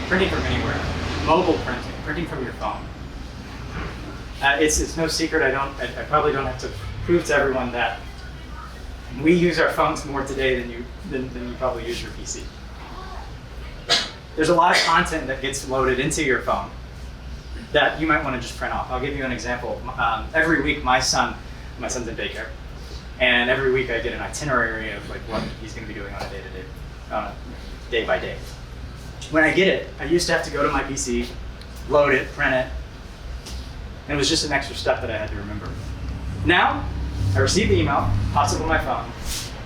printing from anywhere, mobile printing from your phone. It's no secret. I probably don't have to prove to everyone that we use our phones more today than you probably use your PC. There's a lot of content that gets loaded into your phone that you might want to just print off. I'll give you an example. Every week, my son's in daycare, and every week I get an itinerary of like what he's going to be doing on a day by day. When I get it, I used to have to go to my PC, load it, print it, and it was just an extra step that I had to remember. Now, I receive the email, pops up on my phone.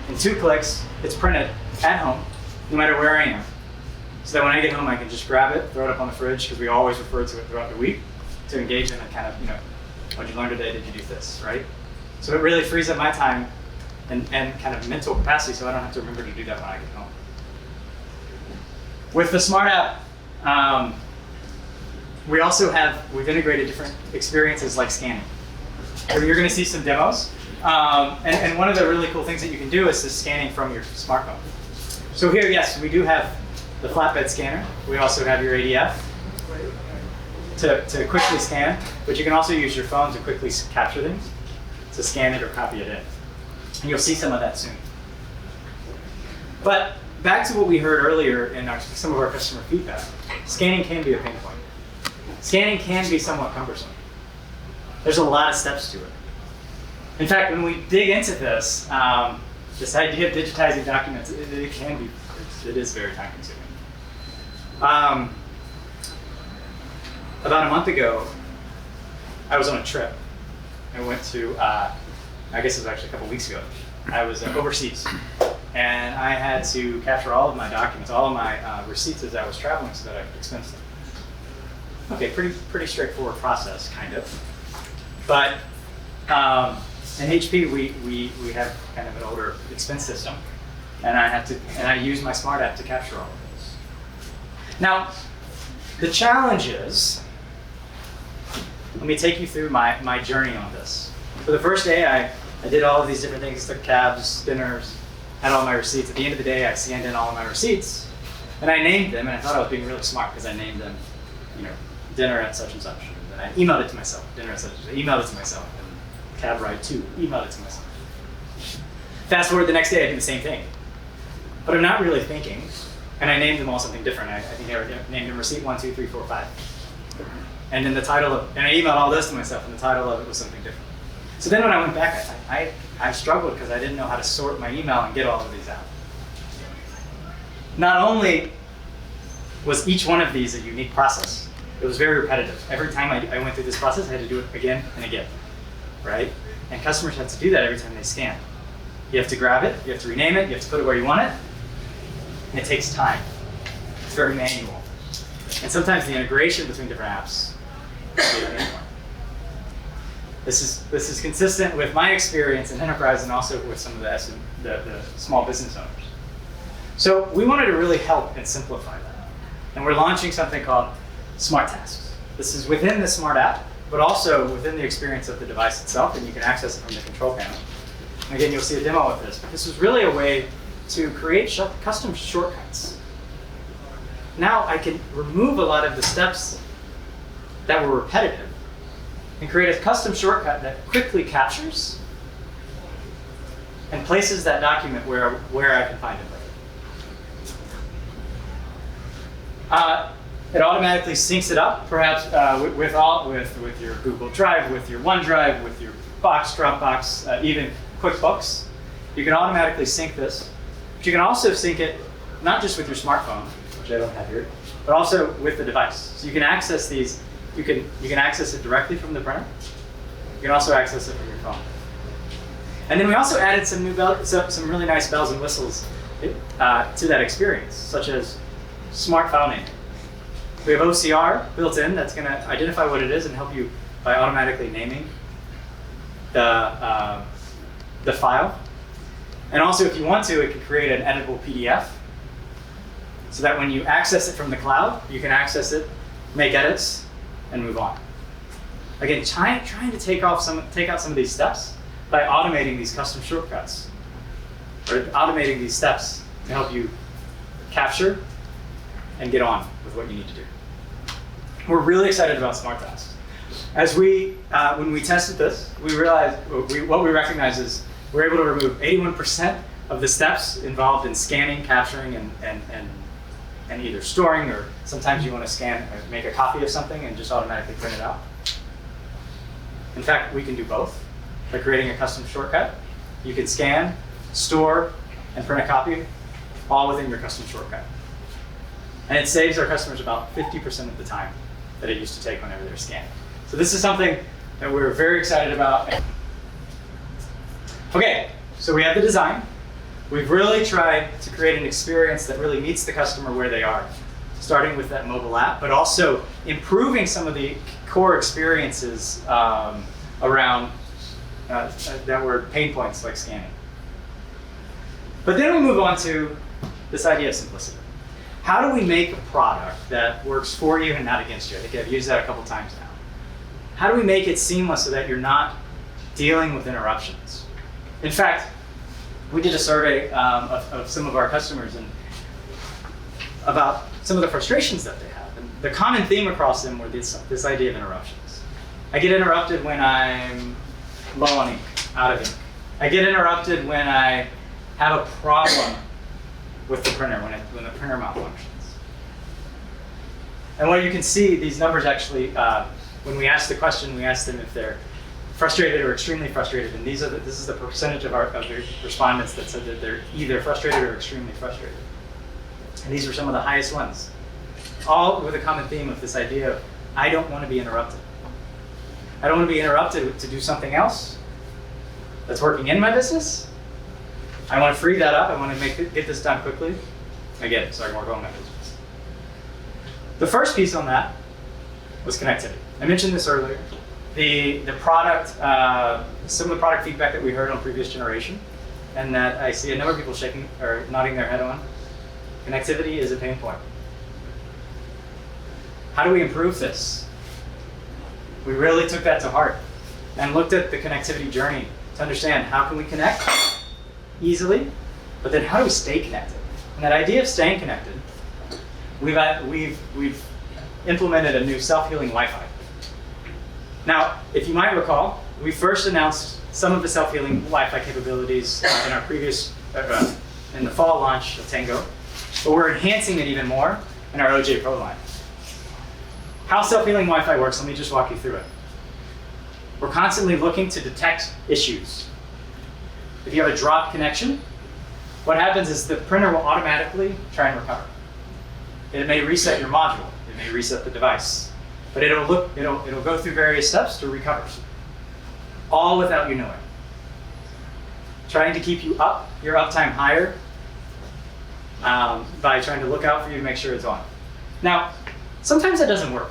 In 2 clicks, it's printed at home, no matter where I am. So that when I get home, I can just grab it, throw it up on the fridge, because we always refer to it throughout the week to engage in and kind of, what'd you learn today? Did you do this, right? So it really frees up my time and kind of mental capacity so I don't have to remember to do that when I get home. With the Smart App, we've integrated different experiences like scanning. So you're going to see some demos. And one of the really cool things that you can do is the scanning from your smartphone. So here, yes, we do have the flatbed scanner. We also have your ADF to quickly scan, but you can also use your phone to quickly capture things, to scan it or copy it in. And you'll see some of that soon. But back to what we heard earlier in some of our customer feedback, scanning can be a pain point. Scanning can be somewhat cumbersome. There's a lot of steps to it. In fact, when we dig into this, this idea of digitizing documents, it is very time consuming. About a month ago, I was on a trip. I went to, I guess it was actually a couple weeks ago. I was overseas, and I had to capture all of my documents, all of my receipts as I was traveling so that I could expense them. Okay, pretty straightforward process, kind of. But in HP, we have kind of an older expense system, and I use my Smart App to capture all of this. Now, the challenge is, let me take you through my journey on this. For the first day, I did all of these different things, took cabs, dinners, had all my receipts. At the end of the day, I scanned in all of my receipts, and I named them, and I thought I was being really smart because I named them, dinner at such and such. And then I emailed it to myself, dinner at such and such. I emailed it to myself, and cab ride 2, emailed it to myself. Fast forward the next day, I do the same thing. But I'm not really thinking, and I named them all something different. I think I named them receipt 1, 2, 3, 4, 5. And then and I emailed all this to myself, and the title of it was something different. So then when I went back, I struggled because I didn't know how to sort my email and get all of these out. Not only was each one of these a unique process, it was very repetitive. Every time I went through this process, I had to do it again and again, right? And customers have to do that every time they scan. You have to grab it, you have to rename it, you have to put it where you want it, and it takes time. It's very manual. And sometimes the integration between different apps is very manual. This is consistent with my experience in enterprise and also with some of the small business owners. So we wanted to really help and simplify that. And we're launching something called Smart Tasks. This is within the Smart App, but also within the experience of the device itself, and you can access it from the control panel. And again, you'll see a demo of this, but this is really a way to create custom shortcuts. Now I can remove a lot of the steps that were repetitive and create a custom shortcut that quickly captures and places that document where I can find it later. It automatically syncs it up, perhaps with your Google Drive, with your OneDrive, with your Box, Dropbox, even QuickBooks. You can automatically sync this. But you can also sync it not just with your smartphone, which I don't have here, but also with the device. So you can access these. You can access it directly from the printer. You can also access it from your phone. And then we also added some really nice bells and whistles to that experience, such as smart file naming. We have OCR built in that's going to identify what it is and help you by automatically naming the file. And also, if you want to, it can create an editable PDF so that when you access it from the cloud, you can access it, make edits, and move on. Again, trying to take out some of these steps by automating these custom shortcuts, or automating these steps to help you capture and get on with what you need to do. We're really excited about Smart Tasks. As when we tested this, we realized what we recognized is we're able to remove 81% of the steps involved in scanning, capturing, and either storing, or sometimes you want to scan or make a copy of something and just automatically print it out. In fact, we can do both by creating a custom shortcut. You can scan, store, and print a copy all within your custom shortcut. And it saves our customers about 50% of the time that it used to take whenever they're scanning. So this is something that we're very excited about. Okay, so we have the design. We've really tried to create an experience that really meets the customer where they are, starting with that mobile app, but also improving some of the core experiences around that were pain points like scanning. But then we move on to this idea of simplicity. How do we make a product that works for you and not against you? I think I've used that a couple times now. How do we make it seamless so that you're not dealing with interruptions? In fact, we did a survey of some of our customers and about some of the frustrations that they have. And the common theme across them were this idea of interruptions. I get interrupted when I'm low on ink, out of ink. I get interrupted when I have a problem with the printer, when the printer malfunctions. And what you can see, these numbers actually, when we asked the question, we asked them if they're frustrated or extremely frustrated, and this is the percentage of the respondents that said that they're either frustrated or extremely frustrated. And these were some of the highest ones, all with a common theme of this idea of, I don't want to be interrupted. I don't want to be interrupted to do something else that's working in my business. I want to free that up. I want to get this done quickly. I get it, so I can work on my business. The first piece on that was connectivity. I mentioned this earlier. The product, some of the product feedback that we heard on previous generation, and that I see a number of people shaking or nodding their head on. Connectivity is a pain point. How do we improve this? We really took that to heart and looked at the connectivity journey to understand how can we connect easily, but then how do we stay connected? And that idea of staying connected, we've implemented a new self-healing Wi-Fi. Now, if you might recall, we first announced some of the self-healing Wi-Fi capabilities in our previous, in the fall launch of Tango, but we're enhancing it even more in our OJ Pro line. How self-healing Wi-Fi works, let me just walk you through it. We're constantly looking to detect issues. If you have a dropped connection, what happens is the printer will automatically try and recover. It may reset your module, it may reset the device, but it'll go through various steps to recover, all without you knowing. Trying to keep your uptime higher by trying to look out for you to make sure it's on. Now, sometimes that doesn't work.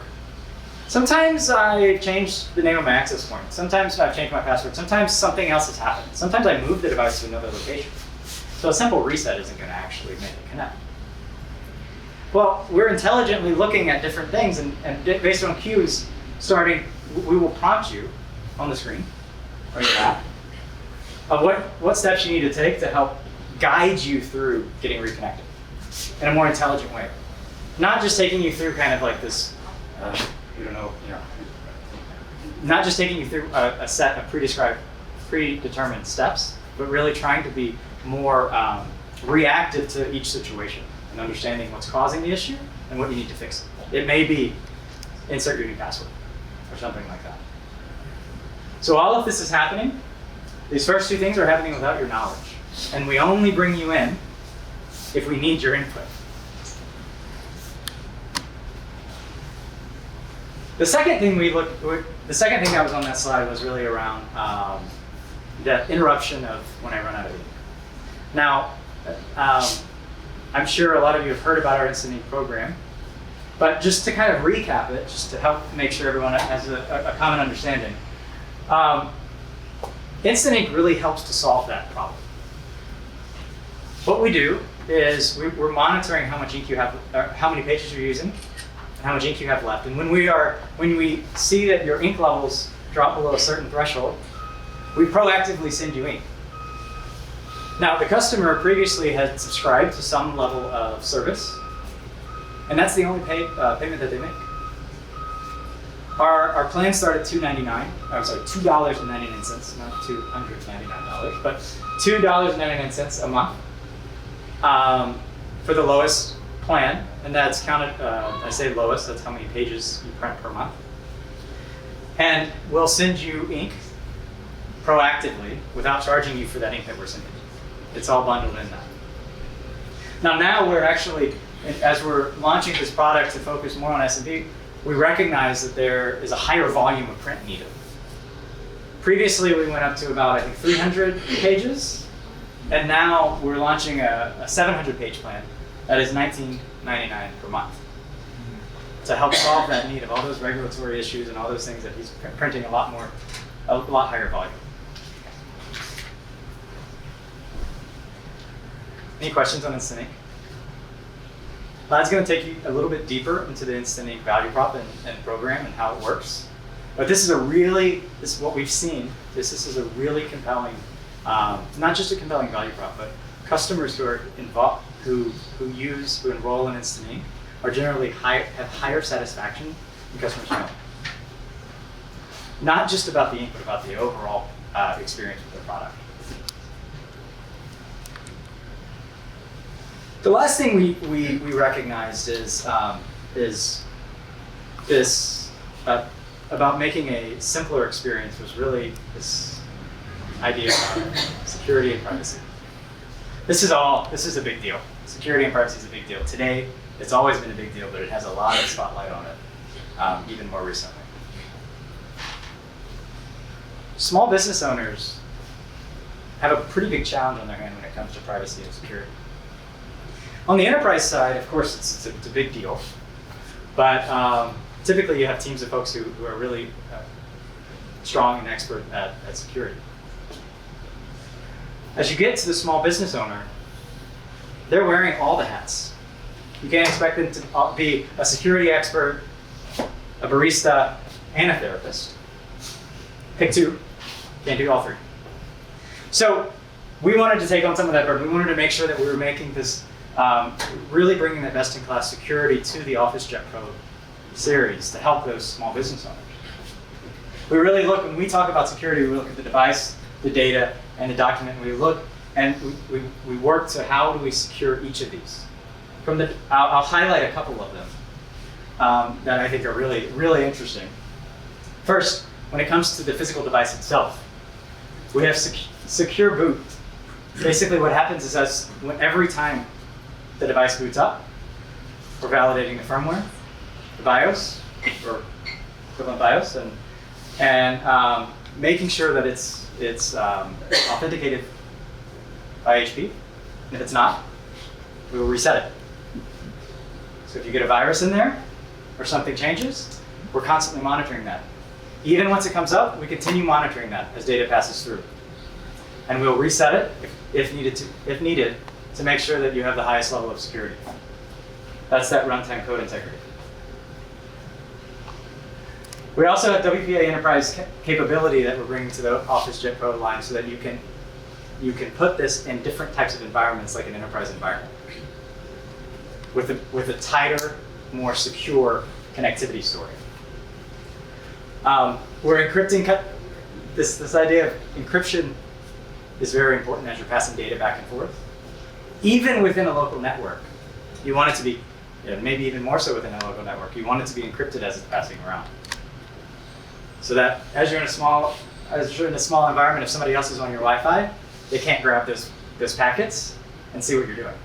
Sometimes I changed the name of my access point. Sometimes I've changed my password. Sometimes something else has happened. Sometimes I moved the device to another location. So a simple reset isn't going to actually make it connect. Well, we're intelligently looking at different things, and based on cues, we will prompt you on the screen, or your app, of what steps you need to take to help guide you through getting reconnected in a more intelligent way. Not just taking you through kind of like this, not just taking you through a set of predetermined steps, but really trying to be more reactive to each situation and understanding what's causing the issue and what you need to fix it. It may be insert your new password or something like that. So all of this is happening. These first two things are happening without your knowledge. And we only bring you in if we need your input. The second thing that was on that slide was really around the interruption of when I run out of ink. Now, I'm sure a lot of you have heard about our Instant Ink program, but just to kind of recap it, just to help make sure everyone has a common understanding, Instant Ink really helps to solve that problem. What we do is we're monitoring how much ink you have, how many pages you're using, and how much ink you have left. And when we see that your ink levels drop below a certain threshold, we proactively send you ink. Now, the customer previously had subscribed to some level of service, and that's the only payment that they make. Our plan started at $2.99, not $299, but $2.99 a month for the lowest plan, and that's counted, I say lowest, that's how many pages you print per month. And we'll send you ink proactively without charging you for that ink that we're sending you. It's all bundled in that. Now we're actually, as we're launching this product to focus more on SMB, we recognize that there is a higher volume of print needed. Previously, we went up to about, I think, 300 pages, and now we're launching a 700-page plan that is $19.99 per month to help solve that need of all those regulatory issues and all those things that he's printing a lot higher volume. Any questions on Instant Ink? Vlad's going to take you a little bit deeper into the Instant Ink value prop and program and how it works. But this is what we've seen. This is a really compelling, not just a compelling value prop, but customers who are involved, who enroll in Instant Ink are generally have higher satisfaction than customers who don't. Not just about the ink, but about the overall experience with the product. The last thing we recognized is this about making a simpler experience was really this idea of security and privacy. This is a big deal. Security and privacy is a big deal. Today, it's always been a big deal, but it has a lot of spotlight on it, even more recently. Small business owners have a pretty big challenge on their hand when it comes to privacy and security. On the enterprise side, of course, it's a big deal, but typically you have teams of folks who are really strong and expert at security. As you get to the small business owner, they're wearing all the hats. You can't expect them to be a security expert, a barista, and a therapist. Pick two, can't do all three. So we wanted to take on some of that burden. We wanted to make sure that we were making this, really bringing that best-in-class security to the OfficeJet Pro series to help those small business owners. We really look, when we talk about security, we look at the device, the data, and the document. We look and we work to how do we secure each of these. I'll highlight a couple of them that I think are really, really interesting. First, when it comes to the physical device itself, we have secure boot. Basically what happens is every time the device boots up, we're validating the firmware, the BIOS, or equivalent BIOS, and making sure that it's authenticated by HP. And if it's not, we will reset it. So if you get a virus in there or something changes, we're constantly monitoring that. Even once it comes up, we continue monitoring that as data passes through. And we'll reset it if needed to make sure that you have the highest level of security. That's that runtime code integrity. We also have WPA Enterprise capability that we're bringing to the OfficeJet Pro line so that you can put this in different types of environments, like an enterprise environment, with a tighter, more secure connectivity story. We're encrypting. This idea of encryption is very important as you're passing data back and forth. Even within a local network, you want it to be, maybe even more so within a local network, you want it to be encrypted as it's passing around. So that as you're in a small environment, if somebody else is on your Wi-Fi, they can't grab those packets and see what you're doing.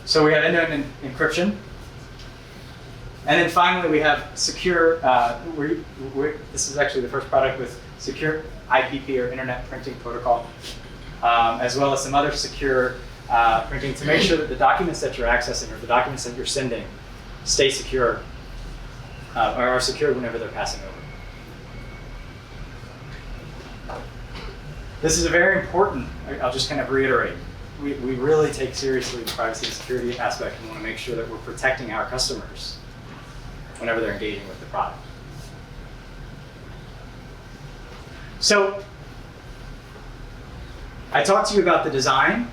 So we have end-to-end encryption. And then finally, we have secure, this is actually the first product with secure IPP or Internet Printing Protocol, as well as some other secure printing to make sure that the documents that you're accessing or the documents that you're sending stay secure or are secured whenever they're passing over. This is a very important, I'll just kind of reiterate, we really take seriously the privacy and security aspect and want to make sure that we're protecting our customers whenever they're engaging with the product. So I talked to you about the design,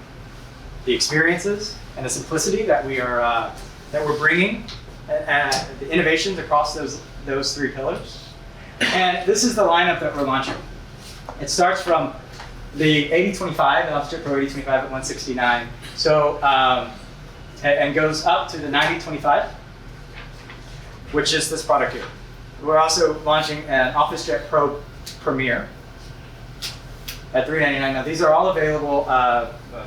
the experiences, and the simplicity that we're bringing, the innovations across those three pillars. And this is the lineup that we're launching. It starts from the 8025, the OfficeJet Pro 8025 at $169. So and goes up to the 9025, which is this product here. We're also launching an OfficeJet Pro Premier at $399. Now these are all available.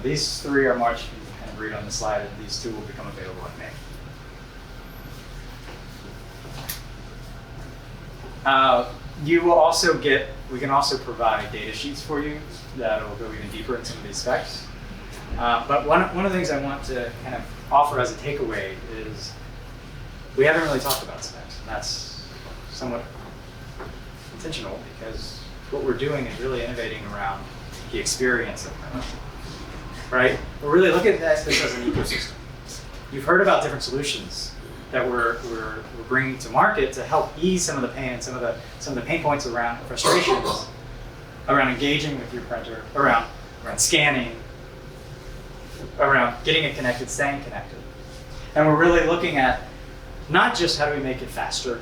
These three are March. You can kind of read on the slide, and these two will become available in May. You will also get, we can also provide data sheets for you that will go even deeper in some of these specs. But one of the things I want to kind of offer as a takeaway is we haven't really talked about specs, and that's somewhat intentional because what we're doing is really innovating around the experience of right? We're really looking at this as an ecosystem. You've heard about different solutions that we're bringing to market to help ease some of the pain and some of the pain points around frustrations, around engaging with your printer, around scanning, around getting it connected, staying connected. And we're really looking at not just how do we make it faster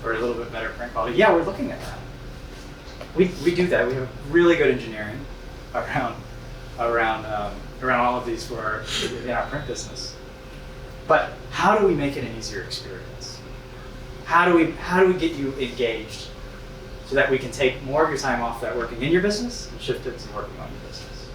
or a little bit better print quality. Yeah, we're looking at that. We do that. We have really good engineering around all of these in our print business. But how do we make it an easier experience? How do we get you engaged so that we can take more of your time off that working in your business and shift it to working on your business?